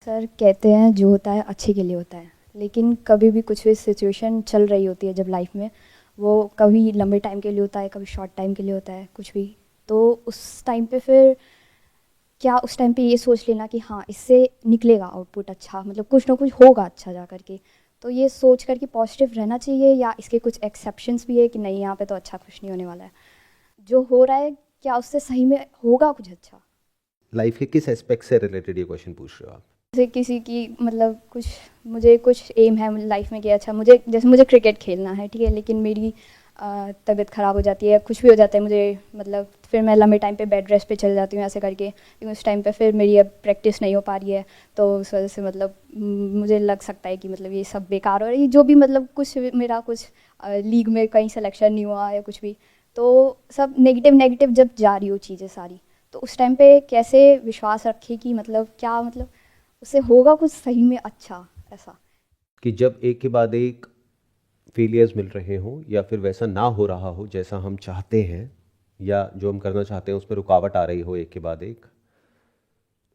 Sir कहते हैं जो होता है अच्छे के लिए होता है, लेकिन कभी भी कुछ भी सिचुएशन चल रही होती है जब लाइफ में, वो कभी लंबे टाइम के लिए होता है, कभी शॉर्ट टाइम के लिए होता है, कुछ भी। तो उस टाइम पे फिर क्या उस टाइम पे ये सोच लेना कि हाँ इससे निकलेगा आउटपुट अच्छा, मतलब कुछ ना कुछ होगा अच्छा जा करके, तो ये सोच कर कि पॉजिटिव रहना चाहिए, या इसके कुछ एक्सेप्शंस भी है कि नहीं यहाँ पे तो अच्छा कुछ नहीं होने वाला है, जो हो रहा है क्या उससे सही में होगा कुछ अच्छा। लाइफ के किस एस्पेक्ट से रिलेटेड ये क्वेश्चन पूछ रहे हो आप? जैसे किसी की मतलब कुछ, मुझे कुछ एम है लाइफ में कि अच्छा मुझे, जैसे मुझे क्रिकेट खेलना है, ठीक है, लेकिन मेरी तबीयत ख़राब हो जाती है, कुछ भी हो जाता है मुझे, मतलब फिर मैं लंबे टाइम पे बेड रेस्ट पे चल जाती हूँ ऐसे करके, लेकिन उस टाइम पे फिर मेरी अब प्रैक्टिस नहीं हो पा रही है, तो उस वजह से मतलब मुझे लग सकता है कि मतलब ये सब बेकार हो रही है, जो भी मतलब कुछ मेरा कुछ लीग में कहीं सिलेक्शन नहीं हुआ या कुछ भी, तो सब नेगेटिव नेगेटिव जब जा रही हो चीज़ें सारी, तो उस टाइम पे कैसे विश्वास रखे कि मतलब क्या, मतलब उससे होगा कुछ सही में अच्छा ऐसा। कि जब एक के बाद एक फेलियर्स मिल रहे हों या फिर वैसा ना हो रहा हो जैसा हम चाहते हैं, या जो हम करना चाहते हैं उसमें रुकावट आ रही हो एक के बाद एक,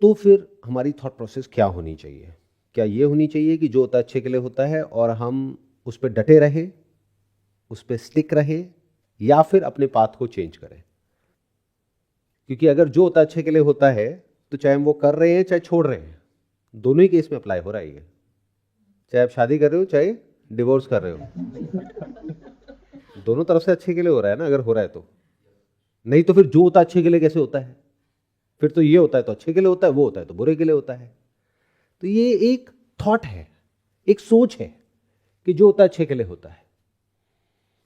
तो फिर हमारी थॉट प्रोसेस क्या होनी चाहिए? क्या ये होनी चाहिए कि जो होता है अच्छे के लिए होता है और हम उस पर डटे रहे, उस पर स्टिक रहे, या फिर अपने पाथ को चेंज करें? क्योंकि अगर जो होता है अच्छे के लिए होता है, तो चाहे हम वो कर रहे हैं चाहे छोड़ रहे हैं, दोनों ही केस में अप्लाई हो रहा है ये। चाहे आप शादी कर रहे हो चाहे डिवोर्स कर रहे हो, दोनों तरफ से अच्छे के लिए हो रहा है ना, अगर हो रहा है तो। नहीं तो फिर जो होता है अच्छे के लिए कैसे होता है? फिर तो ये होता है तो अच्छे के लिए होता है, वो होता है तो बुरे के लिए होता है। तो ये एक थॉट है, एक सोच है कि जो होता है अच्छे के लिए होता है।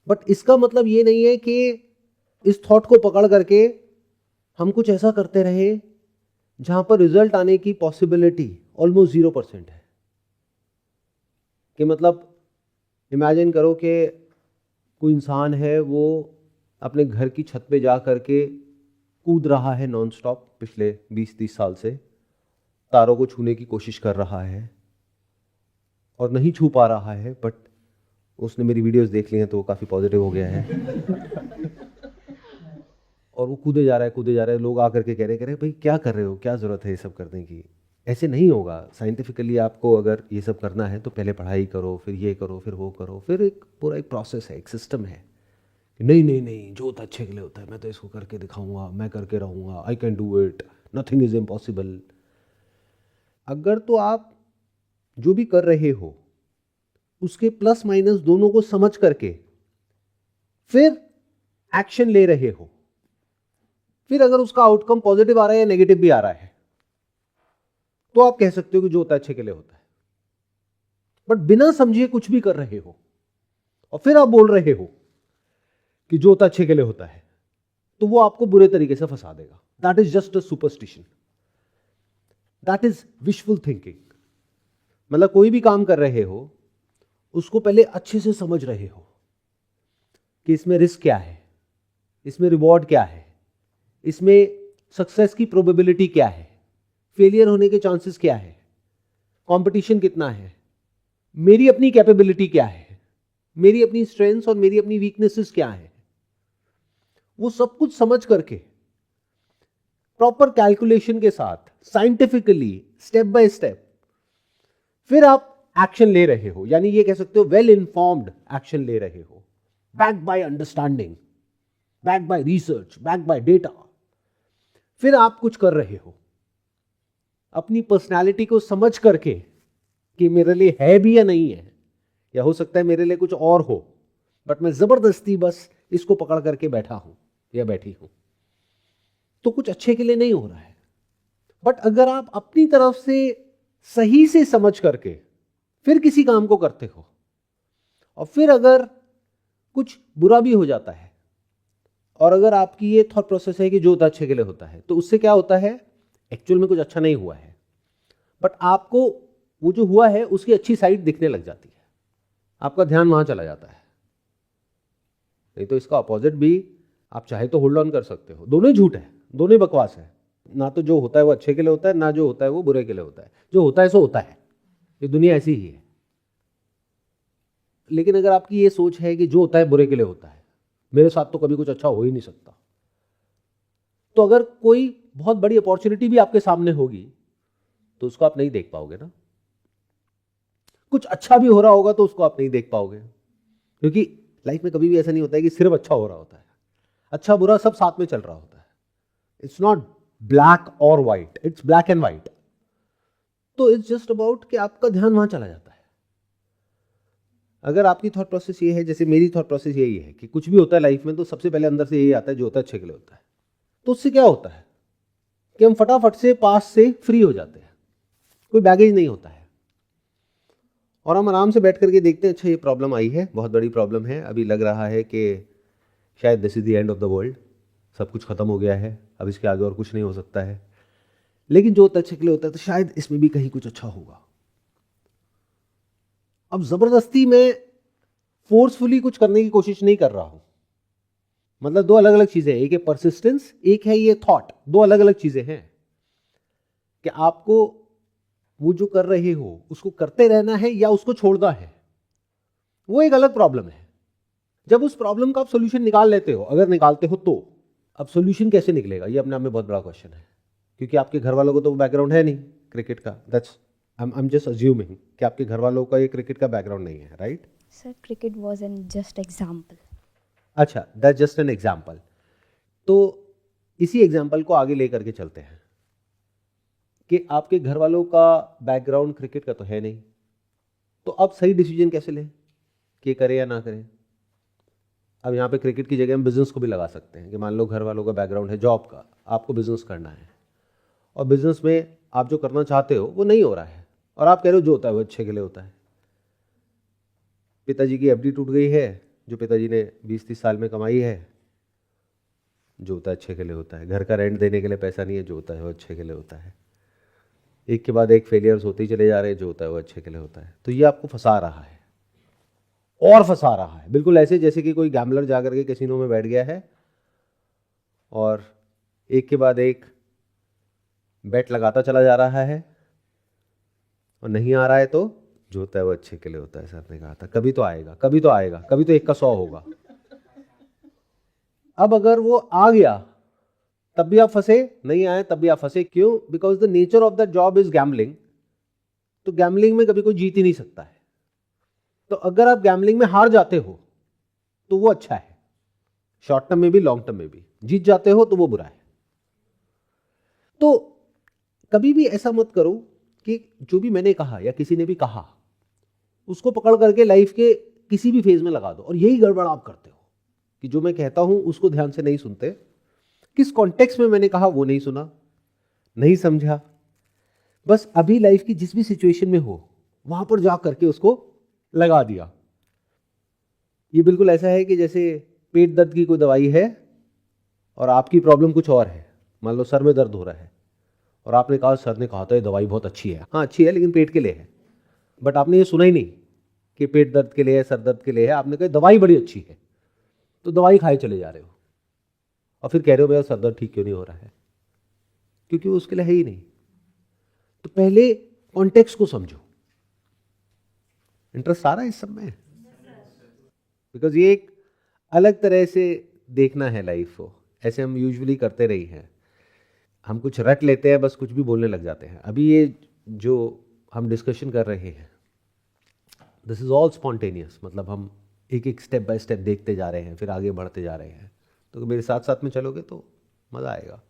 बट इसका मतलब ये नहीं है कि इस थॉट को पकड़ करके हम कुछ ऐसा करते रहे जहां पर रिजल्ट आने की पॉसिबिलिटी ऑलमोस्ट 0% है। कि मतलब इमेजिन करो कि कोई इंसान है, वो अपने घर की छत पे जा करके कूद रहा है नॉन स्टॉप पिछले 20-30 साल से, तारों को छूने की कोशिश कर रहा है और नहीं छू पा रहा है, बट उसने मेरी वीडियोस देख ली हैं तो वो काफ़ी पॉजिटिव हो गया है। और वो कूदे जा रहा है, कूदे जा रहा है, लोग आकर के कह रहे भाई क्या कर रहे हो, क्या ज़रूरत है ये सब करने की? ऐसे नहीं होगा साइंटिफिकली। आपको अगर ये सब करना है तो पहले पढ़ाई करो, फिर ये करो, फिर वो करो, फिर एक पूरा एक प्रोसेस है, एक सिस्टम है। नहीं नहीं नहीं, जो होता अच्छे के लिए होता है, मैं तो इसको करके दिखाऊंगा, मैं करके रहूंगा, I can do it, nothing is impossible. अगर तो आप जो भी कर रहे हो उसके प्लस माइनस दोनों को समझ करके फिर एक्शन ले रहे हो, फिर अगर उसका आउटकम पॉजिटिव आ रहा है या नेगेटिव भी आ रहा है, तो आप कह सकते हो कि जो होता है अच्छे के लिए होता है। बट बिना समझे कुछ भी कर रहे हो और फिर आप बोल रहे हो कि जो होता है अच्छे के लिए होता है, तो वो आपको बुरे तरीके से फंसा देगा। That is just a superstition, that is wishful thinking. मतलब कोई भी काम कर रहे हो उसको पहले अच्छे से समझ रहे हो कि इसमें रिस्क क्या है, इसमें रिवॉर्ड क्या है, इसमें सक्सेस की प्रोबेबिलिटी क्या है, फेलियर होने के चांसेस क्या है, कंपटीशन कितना है, मेरी अपनी कैपेबिलिटी क्या है, मेरी अपनी स्ट्रेंथ्स और मेरी अपनी वीकनेसेस क्या है, वो सब कुछ समझ करके प्रॉपर कैलकुलेशन के साथ साइंटिफिकली स्टेप बाय स्टेप फिर आप एक्शन ले रहे हो। यानी ये कह सकते हो वेल इन्फॉर्म्ड एक्शन ले रहे हो, backed by understanding, backed by research, backed by data. फिर आप कुछ कर रहे हो अपनी पर्सनालिटी को समझ करके कि मेरे लिए है भी या नहीं है, या हो सकता है मेरे लिए कुछ और हो, बट मैं जबरदस्ती बस इसको पकड़ करके बैठा हूं या बैठी हूं, तो कुछ अच्छे के लिए नहीं हो रहा है। बट अगर आप अपनी तरफ से सही से समझ करके फिर किसी काम को करते हो, और फिर अगर कुछ बुरा भी हो जाता है, और अगर आपकी ये थॉट प्रोसेस है कि जो होता है अच्छे के लिए होता है, तो उससे क्या होता है, एक्चुअल में कुछ अच्छा नहीं हुआ है, बट आपको वो जो हुआ है उसकी अच्छी साइड दिखने लग जाती है, आपका ध्यान वहां चला जाता है। नहीं तो इसका अपोजिट भी आप चाहे तो होल्ड ऑन कर सकते हो। दोनों ही झूठ है, दोनों ही बकवास है। ना तो जो होता है वो अच्छे के लिए होता है, ना जो होता है वो बुरे के लिए होता है। जो होता है सो होता है, ये दुनिया ऐसी ही है। लेकिन अगर आपकी ये सोच है कि जो होता है बुरे के लिए होता है, मेरे साथ तो कभी कुछ अच्छा हो ही नहीं सकता, तो अगर कोई बहुत बड़ी अपॉर्चुनिटी भी आपके सामने होगी तो उसको आप नहीं देख पाओगे ना। कुछ अच्छा भी हो रहा होगा तो उसको आप नहीं देख पाओगे, क्योंकि लाइफ में कभी भी ऐसा नहीं होता है कि सिर्फ अच्छा हो रहा होता है, अच्छा बुरा सब साथ में चल रहा होता है। इट्स नॉट ब्लैक और white, it's black and white. तो इट्स जस्ट अबाउट कि आपका ध्यान वहां चला जाता है। अगर आपकी थॉट प्रोसेस ये है, जैसे मेरी थॉट प्रोसेस यही है कि कुछ भी होता है लाइफ में तो सबसे पहले अंदर से यही आता है जो होता है अच्छे के लिए होता है, तो उससे क्या होता है कि हम फटाफट से पास से फ्री हो जाते हैं, कोई बैगेज नहीं होता है, और हम आराम से बैठ करके देखते हैं अच्छा ये प्रॉब्लम आई है, बहुत बड़ी प्रॉब्लम है, अभी लग रहा है कि शायद this is the end of the world, सब कुछ खत्म हो गया है, अब इसके आगे और कुछ नहीं हो सकता है। लेकिन जो होता है अच्छे के लिए होता है तो शायद इसमें भी कहीं कुछ अच्छा होगा। अब जबरदस्ती मैं फोर्सफुली कुछ करने की कोशिश नहीं कर रहा हूं, मतलब दो अलग अलग चीजें, एक है परसिस्टेंस, एक है ये थॉट, दो अलग अलग चीजें हैं कि आपको वो जो कर रहे हो उसको करते रहना है या उसको छोड़ना है, वो एक अलग प्रॉब्लम है। जब उस प्रॉब्लम का आप सोल्यूशन निकाल लेते हो, अगर निकालते हो तो, अब सोल्यूशन कैसे निकलेगा ये अपने आप में बहुत बड़ा क्वेश्चन है, क्योंकि आपके घर वालों को तो बैकग्राउंड है नहीं क्रिकेट का, that's I am just assuming कि आपके घर वालों का ये क्रिकेट का बैकग्राउंड नहीं है, right? Sir cricket was an just example. अच्छा, दैट्स जस्ट एन एग्जाम्पल। तो इसी एग्जाम्पल को आगे लेकर के चलते हैं कि आपके घर वालों का बैकग्राउंड क्रिकेट का तो है नहीं, तो अब सही डिसीजन कैसे लें कि करें या ना करें। अब यहाँ पे क्रिकेट की जगह हम बिजनेस को भी लगा सकते हैं कि मान लो घर वालों का बैकग्राउंड है जॉब का, आपको बिजनेस करना है, और बिजनेस में आप जो करना चाहते हो वो नहीं हो रहा है, और आप कह रहे हो जो होता है वो अच्छे के लिए होता है। पिताजी की एफडी टूट गई है, जो पिताजी ने 20-30 साल में कमाई है, जो होता है अच्छे के लिए होता है। घर का रेंट देने के लिए पैसा नहीं है, जो होता है वो अच्छे के लिए होता है। एक के बाद एक फेलियर्स होते ही चले जा रहे हैं, जो होता है वो अच्छे के लिए होता है। तो ये आपको फंसा रहा है और फंसा रहा है, बिल्कुल ऐसे जैसे कि कोई गैम्बलर जाकर के कैसीनो में बैठ गया है और एक के बाद एक बेट लगाता चला जा रहा है और नहीं आ रहा है, तो जो होता है वो अच्छे के लिए होता है। सर ने कहा था कभी तो आएगा, कभी तो आएगा, कभी तो 1 का 100 होगा। अब अगर वो आ गया तब भी आप फंसे, नहीं आए तब भी आप फंसे। क्यों? Because the nature of the job is gambling. तो गैम्बलिंग में कभी कोई जीत ही नहीं सकता है। तो अगर आप गैम्बलिंग में हार जाते हो तो वो अच्छा है, शॉर्ट टर्म में भी लॉन्ग टर्म में भी। जीत जाते हो तो वो बुरा है। तो कभी भी ऐसा मत करो कि जो भी मैंने कहा या किसी ने भी कहा उसको पकड़ करके लाइफ के किसी भी फेज में लगा दो। और यही गड़बड़ आप करते हो कि जो मैं कहता हूं उसको ध्यान से नहीं सुनते, किस कॉन्टेक्स्ट में मैंने कहा वो नहीं सुना, नहीं समझा, बस अभी लाइफ की जिस भी सिचुएशन में हो वहां पर जा करके उसको लगा दिया। ये बिल्कुल ऐसा है कि जैसे पेट दर्द की कोई दवाई है और आपकी प्रॉब्लम कुछ और है। मान लो सर में दर्द हो रहा है और आपने कहा, सर ने कहा था ये दवाई बहुत अच्छी है। हाँ अच्छी है लेकिन पेट के लिए है, बट आपने ये सुना ही नहीं कि पेट दर्द के लिए है, सर दर्द के लिए है। आपने कहा दवाई बड़ी अच्छी है, तो दवाई खाए चले जा रहे हो और फिर कह रहे हो मेरा सर दर्द ठीक क्यों नहीं हो रहा है, क्योंकि वो उसके लिए है ही नहीं। तो पहले कॉन्टेक्स्ट को समझो। इंटरेस्ट आ रहा है इस सब में? बिकॉज ये एक अलग तरह से देखना है लाइफ को। ऐसे हम यूजुअली करते रही हैं, हम कुछ रट लेते हैं, बस कुछ भी बोलने लग जाते हैं। अभी ये जो हम डिस्कशन कर रहे हैं दिस इज ऑल स्पॉन्टेनियस, मतलब हम एक एक स्टेप बाय स्टेप देखते जा रहे हैं, फिर आगे बढ़ते जा रहे हैं। तो मेरे साथ साथ में चलोगे तो मज़ा आएगा।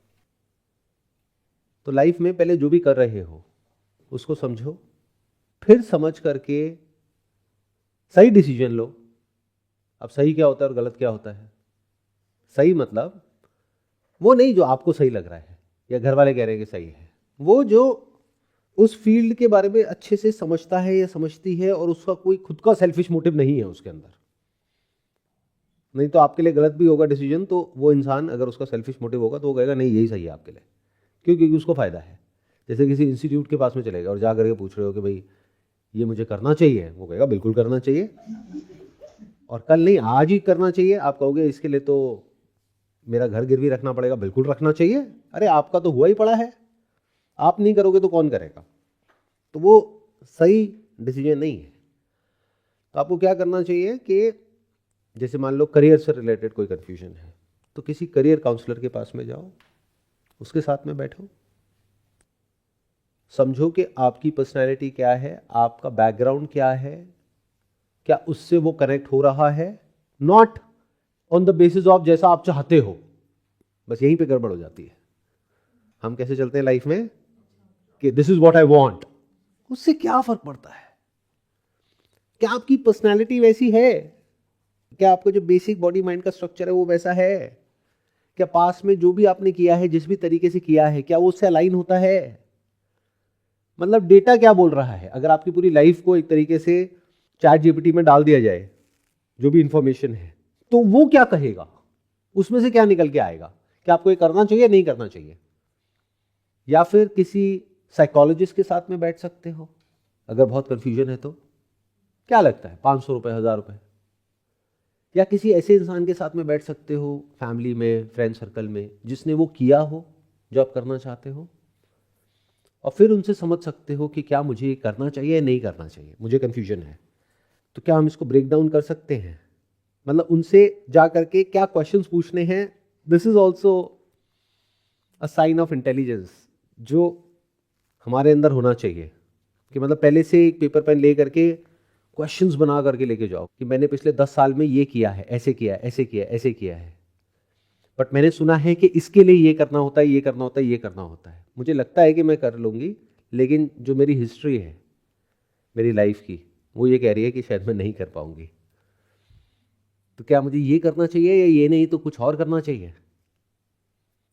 तो लाइफ में पहले जो भी कर रहे हो उसको समझो, फिर समझ करके सही डिसीजन लो। अब सही क्या होता है और गलत क्या होता है? सही मतलब वो नहीं जो आपको सही लग रहा है या घर वाले कह रहे हैं कि सही है, वो जो उस फील्ड के बारे में अच्छे से समझता है या समझती है और उसका कोई खुद का सेल्फिश मोटिव नहीं है उसके अंदर। नहीं तो आपके लिए गलत भी होगा डिसीजन, तो वो इंसान अगर उसका सेल्फिश मोटिव होगा तो वो कहेगा नहीं यही सही है आपके लिए। क्यों? क्योंकि उसको फायदा है। जैसे किसी इंस्टीट्यूट के पास में चलेगा और जा करके पूछ रहे हो कि भाई ये मुझे करना चाहिए, वो कहेगा बिल्कुल करना चाहिए, और कल नहीं आज ही करना चाहिए। आप कहोगे इसके लिए तो मेरा घर गिरवी रखना पड़ेगा, बिल्कुल रखना चाहिए। अरे आपका तो हुआ ही पड़ा है, आप नहीं करोगे तो कौन करेगा? तो वो सही डिसीजन नहीं है। तो आपको क्या करना चाहिए कि जैसे मान लो करियर से रिलेटेड कोई कन्फ्यूजन है तो किसी करियर काउंसलर के पास में जाओ, उसके साथ में बैठो, समझो कि आपकी पर्सनैलिटी क्या है, आपका बैकग्राउंड क्या है, क्या उससे वो कनेक्ट हो रहा है, not on the basis of जैसा आप चाहते हो। बस यहीं पे गड़बड़ हो जाती है। हम कैसे चलते हैं लाइफ में कि this is what I want, उससे क्या फर्क पड़ता है? क्या आपकी पर्सनैलिटी वैसी है? क्या आपका जो बेसिक बॉडी माइंड का स्ट्रक्चर है वो वैसा है? क्या पास में जो भी आपने किया है, जिस भी तरीके से किया है, क्या वो उससे अलाइन होता है? मतलब डेटा क्या बोल रहा है? अगर आपकी पूरी लाइफ को एक तरीके से चैट जीपीटी में डाल दिया जाए, जो भी इंफॉर्मेशन है, तो वो क्या कहेगा? उसमें से क्या निकल के आएगा? क्या आपको ये करना चाहिए, नहीं करना चाहिए? या फिर किसी साइकोलॉजिस्ट के साथ में बैठ सकते हो अगर बहुत कंफ्यूजन है तो। क्या लगता है, 500 रुपए, 1000 रुपए? या किसी ऐसे इंसान के साथ में बैठ सकते हो, फैमिली में, फ्रेंड सर्कल में, जिसने वो किया हो जो आप करना चाहते हो, और फिर उनसे समझ सकते हो कि क्या मुझे ये करना चाहिए या नहीं करना चाहिए, मुझे कंफ्यूजन है। तो क्या हम इसको ब्रेक डाउन कर सकते हैं? मतलब उनसे जा करके क्या क्वेश्चंस पूछने हैं, this is also a sign of intelligence जो हमारे अंदर होना चाहिए। कि मतलब पहले से एक पेपर पेन ले करके क्वेश्चंस बना करके लेके जाओ कि मैंने पिछले 10 साल में ये किया है, ऐसे किया है, ऐसे किया है, ऐसे किया है, बट मैंने सुना है कि इसके लिए ये करना होता है, ये करना होता है, ये करना होता है। मुझे लगता है कि मैं कर लूँगी, लेकिन जो मेरी हिस्ट्री है मेरी लाइफ की, वो ये कह रही है कि शायद मैं नहीं कर पाऊंगी। तो क्या मुझे ये करना चाहिए, या ये नहीं तो कुछ और करना चाहिए?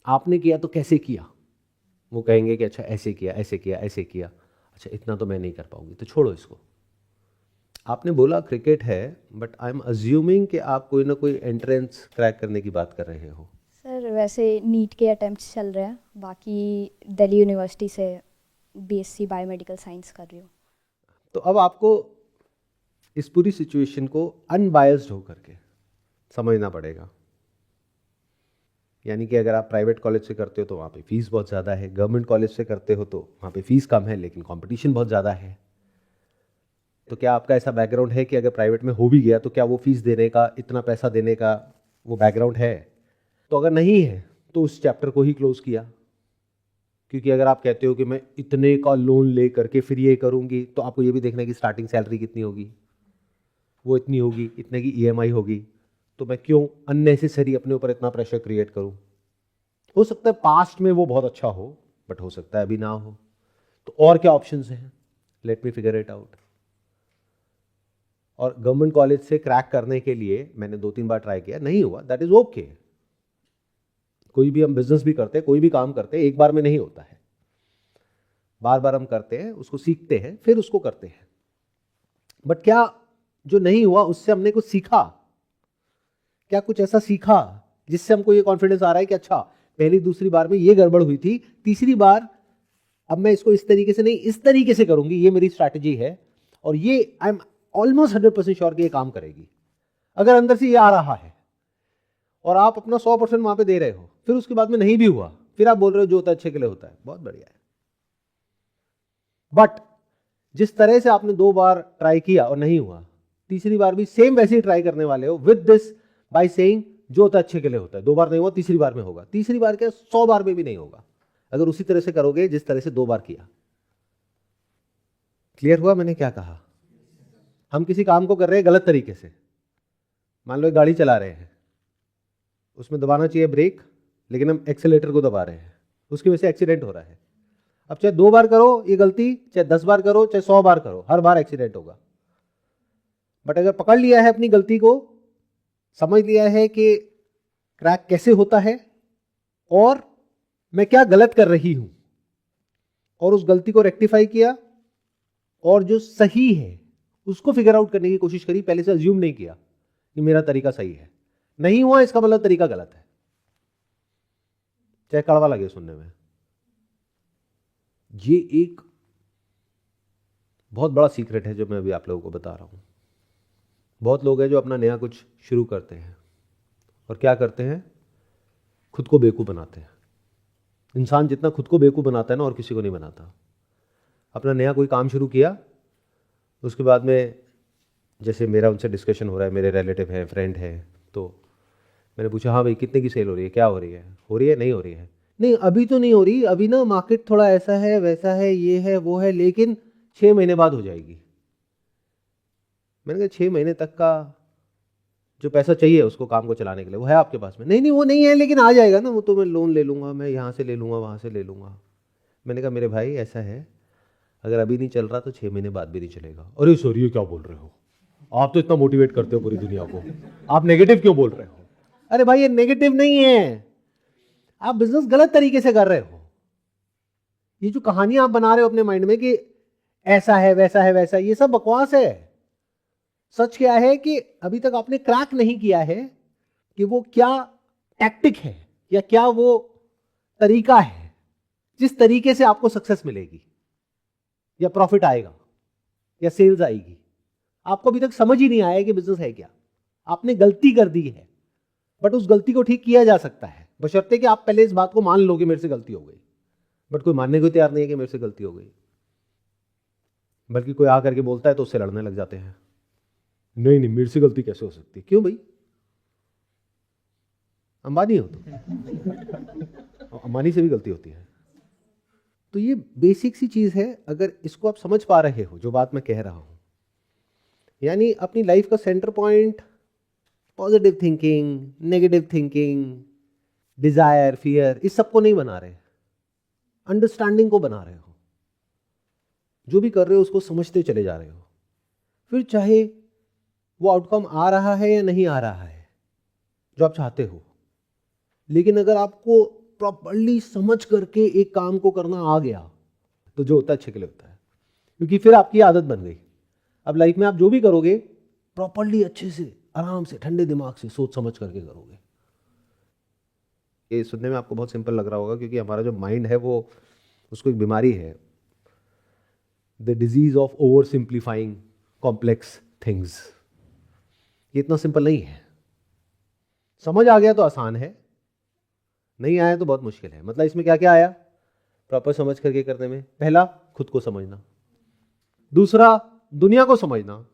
आपने किया तो कैसे किया? वो कहेंगे कि अच्छा ऐसे किया, ऐसे किया, ऐसे किया। अच्छा इतना तो मैं नहीं कर पाऊंगी, तो छोड़ो इसको। आपने बोला क्रिकेट है, बट आई एम अज्यूमिंग कि आप कोई ना कोई एंट्रेंस क्रैक करने की बात कर रहे हो। सर वैसे नीट के अटेम्प्ट्स चल रहे हैं, बाकी दिल्ली यूनिवर्सिटी से बीएससी बायोमेडिकल साइंस कर रही हूँ। तो अब आपको इस पूरी सिचुएशन को अनबायस्ड होकर के समझना पड़ेगा। यानी कि अगर आप प्राइवेट कॉलेज से करते हो तो वहाँ पे फीस बहुत ज़्यादा है, गवर्नमेंट कॉलेज से करते हो तो वहाँ पे फीस कम है लेकिन कंपटीशन बहुत ज़्यादा है। तो क्या आपका ऐसा बैकग्राउंड है कि अगर प्राइवेट में हो भी गया तो क्या वो फीस देने का, इतना पैसा देने का वो बैकग्राउंड है? तो अगर नहीं है तो उस चैप्टर को ही क्लोज किया। क्योंकि अगर आप कहते हो कि मैं इतने का लोन ले करके फिर ये करूँगी, तो आपको ये भी देखना है कि स्टार्टिंग सैलरी कितनी होगी, वो इतनी होगी, इतने की ईएमआई होगी, तो मैं क्यों अननेसेसरी अपने ऊपर इतना प्रेशर क्रिएट करूं? हो सकता है पास्ट में वो बहुत अच्छा हो, बट हो सकता है अभी ना हो। तो और क्या ऑप्शंस हैं? Let me figure it out. और गवर्नमेंट कॉलेज से क्रैक करने के लिए मैंने 2-3 बार ट्राई किया, नहीं हुआ, दैट इज ओके। कोई भी हम बिजनेस भी करते हैं, कोई भी काम करते हैं, एक बार में नहीं होता है, बार बार हम करते हैं, उसको सीखते हैं, फिर उसको करते हैं। बट क्या जो नहीं हुआ उससे हमने कुछ सीखा? क्या कुछ ऐसा सीखा जिससे हमको ये कॉन्फिडेंस आ रहा है कि अच्छा पहली दूसरी बार में ये गड़बड़ हुई थी, तीसरी बार अब मैं इसको इस तरीके से नहीं, इस तरीके से करूंगी, ये मेरी स्ट्रैटेजी है और ये आई एम ऑलमोस्ट 100% श्योर कि ये काम करेगी। अगर अंदर से ये आ रहा है और आप अपना 100% वहां पे दे रहे हो, फिर उसके बाद में नहीं भी हुआ, फिर आप बोल रहे हो जो होता है अच्छे के लिए होता है, बहुत बढ़िया है। बट जिस तरह से आपने 2 बार ट्राई किया और नहीं हुआ, तीसरी बार भी सेम वैसे ही ट्राई करने वाले हो विद दिस बाय सेइंग जो होता है अच्छे के लिए होता है। 2 बार नहीं हुआ, तीसरी बार में होगा, तीसरी बार क्या 100 बार में भी नहीं होगा, अगर उसी तरह से करोगे जिस तरह से 2 बार किया। क्लियर हुआ मैंने क्या कहा? हम किसी काम को कर रहे हैं गलत तरीके से, मान लो एक गाड़ी चला रहे हैं, उसमें दबाना चाहिए ब्रेक, लेकिन हम एक्सेलेटर को दबा रहे हैं, उसकी वजह से एक्सीडेंट हो रहा है। अब चाहे 2 बार करो ये गलती, चाहे 10 बार करो, चाहे 100 बार करो, हर बार एक्सीडेंट होगा। बट अगर पकड़ लिया है अपनी गलती को, समझ लिया है कि क्रैक कैसे होता है और मैं क्या गलत कर रही हूं, और उस गलती को रेक्टिफाई किया और जो सही है उसको फिगर आउट करने की कोशिश करी, पहले से अज्यूम नहीं किया कि मेरा तरीका सही है। नहीं हुआ इसका मतलब तरीका गलत है, चाहे कड़वा लगे सुनने में। ये एक बहुत बड़ा सीक्रेट है जो मैं अभी आप लोगों को बता रहा हूं। बहुत लोग हैं जो अपना नया कुछ शुरू करते हैं और क्या करते हैं, खुद को बेवकूफ़ बनाते हैं। इंसान जितना खुद को बेवकूफ़ बनाता है ना और किसी को नहीं बनाता। अपना नया कोई काम शुरू किया, उसके बाद में जैसे मेरा उनसे डिस्कशन हो रहा है, मेरे रिलेटिव हैं, फ्रेंड हैं, तो मैंने पूछा हाँ भाई कितने की सेल हो रही है, क्या हो रही है, नहीं हो रही है, नहीं अभी तो नहीं हो रही, अभी ना मार्केट थोड़ा ऐसा है वैसा है ये है वो है, लेकिन 6 महीने बाद हो जाएगी। मैंने कहा 6 महीने तक का जो पैसा चाहिए उसको काम को चलाने के लिए वो है आपके पास में? नहीं नहीं वो नहीं है, लेकिन आ जाएगा ना, वो तो मैं लोन ले लूँगा, मैं यहाँ से ले लूँगा वहाँ से ले लूँगा। मैंने कहा मेरे भाई ऐसा है, अगर अभी नहीं चल रहा तो 6 महीने बाद भी नहीं चलेगा। अरे सर ये क्या बोल रहे हो, आप तो इतना मोटिवेट करते हो पूरी दुनिया को, आप नेगेटिव क्यों बोल रहे हो? अरे भाई ये नेगेटिव नहीं है, आप बिजनेस गलत तरीके से कर रहे हो। ये जो कहानियां आप बना रहे हो अपने माइंड में कि ऐसा है वैसा है वैसा है, ये सब बकवास है। सच क्या है कि अभी तक आपने क्रैक नहीं किया है कि वो क्या टैक्टिक है या क्या वो तरीका है जिस तरीके से आपको सक्सेस मिलेगी या प्रॉफिट आएगा या सेल्स आएगी। आपको अभी तक समझ ही नहीं आया कि बिजनेस है क्या। आपने गलती कर दी है, बट उस गलती को ठीक किया जा सकता है, बशर्ते कि आप पहले इस बात को मान लो कि मेरे से गलती हो गई। बट कोई मानने को तैयार नहीं है कि मेरे से गलती हो गई, बल्कि कोई आकर के बोलता है तो उससे लड़ने लग जाते हैं। नहीं नहीं मेरे से गलती कैसे हो सकती? क्यों भाई, अंबानी हो तो अंबानी से भी गलती होती है। तो ये बेसिक सी चीज है, अगर इसको आप समझ पा रहे हो जो बात मैं कह रहा हूं, यानी अपनी लाइफ का centre point positive thinking, negative thinking, desire, fear, इस सब को नहीं बना रहे, अंडरस्टैंडिंग को बना रहे हो। जो भी कर रहे हो उसको समझते चले जा रहे हो, फिर चाहे वो आउटकम आ रहा है या नहीं आ रहा है जो आप चाहते हो, लेकिन अगर आपको प्रॉपर्ली समझ करके एक काम को करना आ गया तो जो होता है अच्छे के लिए होता है, क्योंकि फिर आपकी आदत बन गई। अब लाइफ में आप जो भी करोगे प्रॉपर्ली अच्छे से आराम से ठंडे दिमाग से सोच समझ करके करोगे। ये सुनने में आपको बहुत सिंपल लग रहा होगा, क्योंकि हमारा जो माइंड है वो, उसको एक बीमारी है, the disease of over simplifying complex things. ये इतना सिंपल नहीं है। समझ आ गया तो आसान है, नहीं आया तो बहुत मुश्किल है। मतलब इसमें क्या क्या आया प्रॉपर समझ करके करने में? पहला, खुद को समझना। दूसरा, दुनिया को समझना।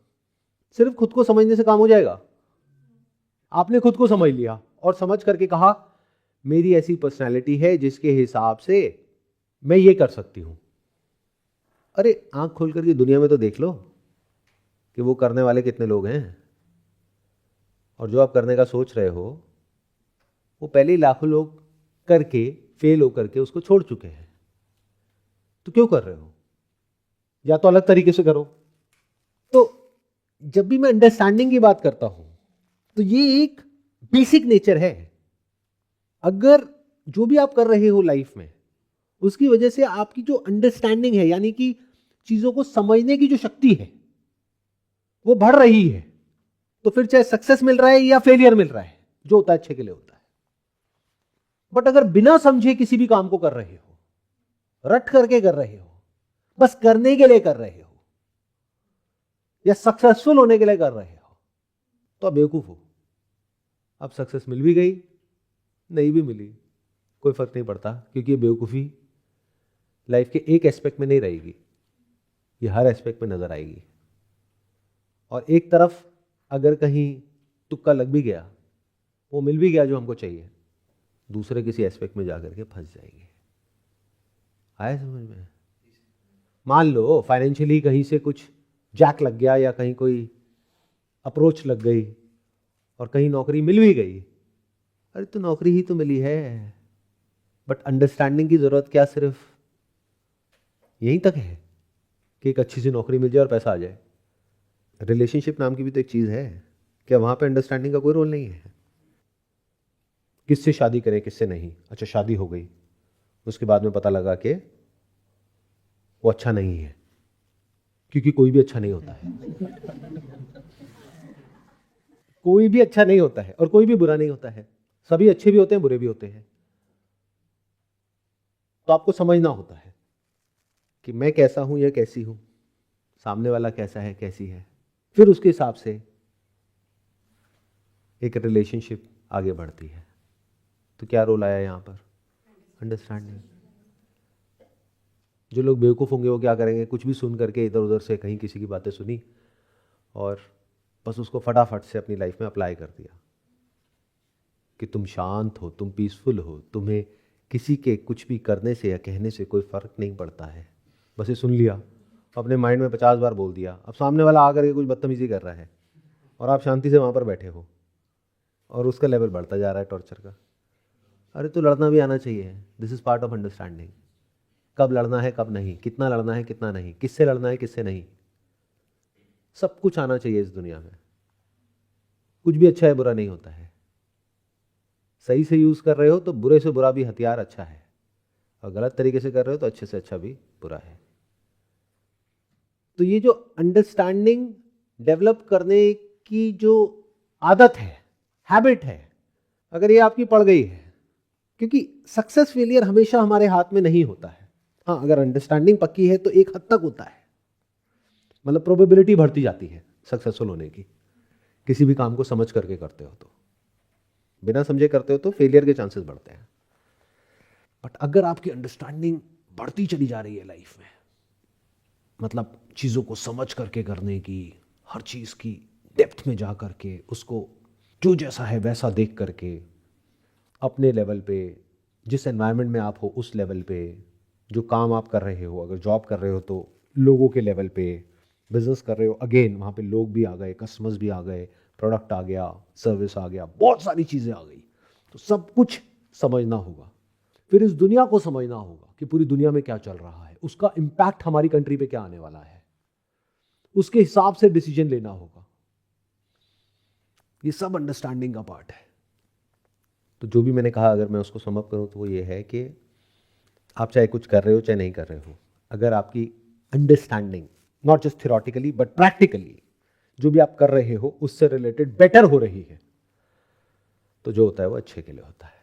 सिर्फ खुद को समझने से काम हो जाएगा? आपने खुद को समझ लिया और समझ करके कहा मेरी ऐसी पर्सनैलिटी है जिसके हिसाब से मैं ये कर सकती हूं। अरे आंख खोल करके दुनिया में तो देख लो कि वो करने वाले कितने लोग हैं, और जो आप करने का सोच रहे हो वो पहले ही लाखों लोग करके फेल हो करके उसको छोड़ चुके हैं। तो क्यों कर रहे हो? या तो अलग तरीके से करो। तो जब भी मैं अंडरस्टैंडिंग की बात करता हूं तो ये एक बेसिक नेचर है। अगर जो भी आप कर रहे हो लाइफ में उसकी वजह से आपकी जो अंडरस्टैंडिंग है, यानी कि चीजों को समझने की जो शक्ति है वो बढ़ रही है, तो फिर चाहे सक्सेस मिल रहा है या फेलियर मिल रहा है, जो होता है अच्छे के लिए होता है। बट अगर बिना समझे किसी भी काम को कर रहे हो, रट करके कर रहे हो, बस करने के लिए कर रहे हो या सक्सेसफुल होने के लिए कर रहे हो, तो आप बेवकूफ हो। अब सक्सेस मिल भी गई, नहीं भी मिली, कोई फर्क नहीं पड़ता, क्योंकि ये बेवकूफी लाइफ के एक एस्पेक्ट में नहीं रहेगी, ये हर एस्पेक्ट में नजर आएगी। और एक तरफ अगर कहीं तुक्का लग भी गया, वो मिल भी गया जो हमको चाहिए, दूसरे किसी एस्पेक्ट में जाकर के फंस जाएंगे। आया समझ में? मान लो फाइनेंशियली कहीं से कुछ जैक लग गया या कहीं कोई अप्रोच लग गई और कहीं नौकरी मिल भी गई। अरे तो नौकरी ही तो मिली है, बट अंडरस्टैंडिंग की जरूरत क्या सिर्फ यहीं तक है कि एक अच्छी सी नौकरी मिल जाए और पैसा आ जाए? रिलेशनशिप नाम की भी तो एक चीज है, क्या वहां पे अंडरस्टैंडिंग का कोई रोल नहीं है? किससे शादी करें किससे नहीं? अच्छा शादी हो गई, उसके बाद में पता लगा कि वो अच्छा नहीं है, क्योंकि कोई भी अच्छा नहीं होता है। कोई भी अच्छा नहीं होता है और कोई भी बुरा नहीं होता है, सभी अच्छे भी होते हैं बुरे भी होते हैं। तो आपको समझना होता है कि मैं कैसा हूं या कैसी हूं, सामने वाला कैसा है कैसी है, फिर उसके हिसाब से एक रिलेशनशिप आगे बढ़ती है। तो क्या रोल आया यहां पर? अंडरस्टैंडिंग। जो लोग बेवकूफ़ होंगे वो क्या करेंगे, कुछ भी सुन करके इधर उधर से कहीं किसी की बातें सुनी और बस उसको फटाफट से अपनी लाइफ में अप्लाई कर दिया कि तुम शांत हो, तुम पीसफुल हो, तुम्हें किसी के कुछ भी करने से या कहने से कोई फ़र्क नहीं पड़ता है। बस ये सुन लिया, अपने माइंड में 50 बार बोल दिया, अब सामने वाला आकर के कुछ बदतमीजी कर रहा है और आप शांति से वहाँ पर बैठे हो और उसका लेवल बढ़ता जा रहा है टॉर्चर का। अरे तो लड़ना भी आना चाहिए, this is part of understanding. कब लड़ना है कब नहीं, कितना लड़ना है कितना नहीं, किससे लड़ना है किससे नहीं, सब कुछ आना चाहिए इस दुनिया में। कुछ भी अच्छा है बुरा नहीं होता है। सही से यूज़ कर रहे हो तो बुरे से बुरा भी हथियार अच्छा है, और गलत तरीके से कर रहे हो तो अच्छे से अच्छा भी बुरा है। तो ये जो अंडरस्टैंडिंग डेवलप करने की जो आदत है, हैबिट है, अगर ये आपकी पड़ गई है, क्योंकि सक्सेस फेलियर हमेशा हमारे हाथ में नहीं होता है। हाँ, अगर अंडरस्टैंडिंग पक्की है तो एक हद तक होता है, मतलब प्रोबेबिलिटी बढ़ती जाती है सक्सेसफुल होने की। किसी भी काम को समझ करके करते हो तो, बिना समझे करते हो तो फेलियर के चांसेस बढ़ते हैं। बट अगर आपकी अंडरस्टैंडिंग बढ़ती चली जा रही है लाइफ में, मतलब चीज़ों को समझ करके करने की, हर चीज़ की डेप्थ में जा करके, उसको जो जैसा है वैसा देख करके, अपने लेवल पे, जिस एनवायरनमेंट में आप हो उस लेवल पे, जो काम आप कर रहे हो, अगर जॉब कर रहे हो तो लोगों के लेवल पे, बिजनेस कर रहे हो अगेन वहाँ पे लोग भी आ गए, कस्टमर्स भी आ गए, प्रोडक्ट आ गया, सर्विस आ गया, बहुत सारी चीज़ें आ गई, तो सब कुछ समझना होगा। फिर इस दुनिया को समझना होगा कि पूरी दुनिया में क्या चल रहा है, उसका इम्पैक्ट हमारी कंट्री पे क्या आने वाला है, उसके हिसाब से डिसीजन लेना होगा। ये सब अंडरस्टैंडिंग का पार्ट है। तो जो भी मैंने कहा, अगर मैं उसको सम अप करूं तो वो ये है कि आप चाहे कुछ कर रहे हो चाहे नहीं कर रहे हो, अगर आपकी understanding not just theoretically but practically जो भी आप कर रहे हो उससे रिलेटेड बेटर हो रही है, तो जो होता है वो अच्छे के लिए होता है।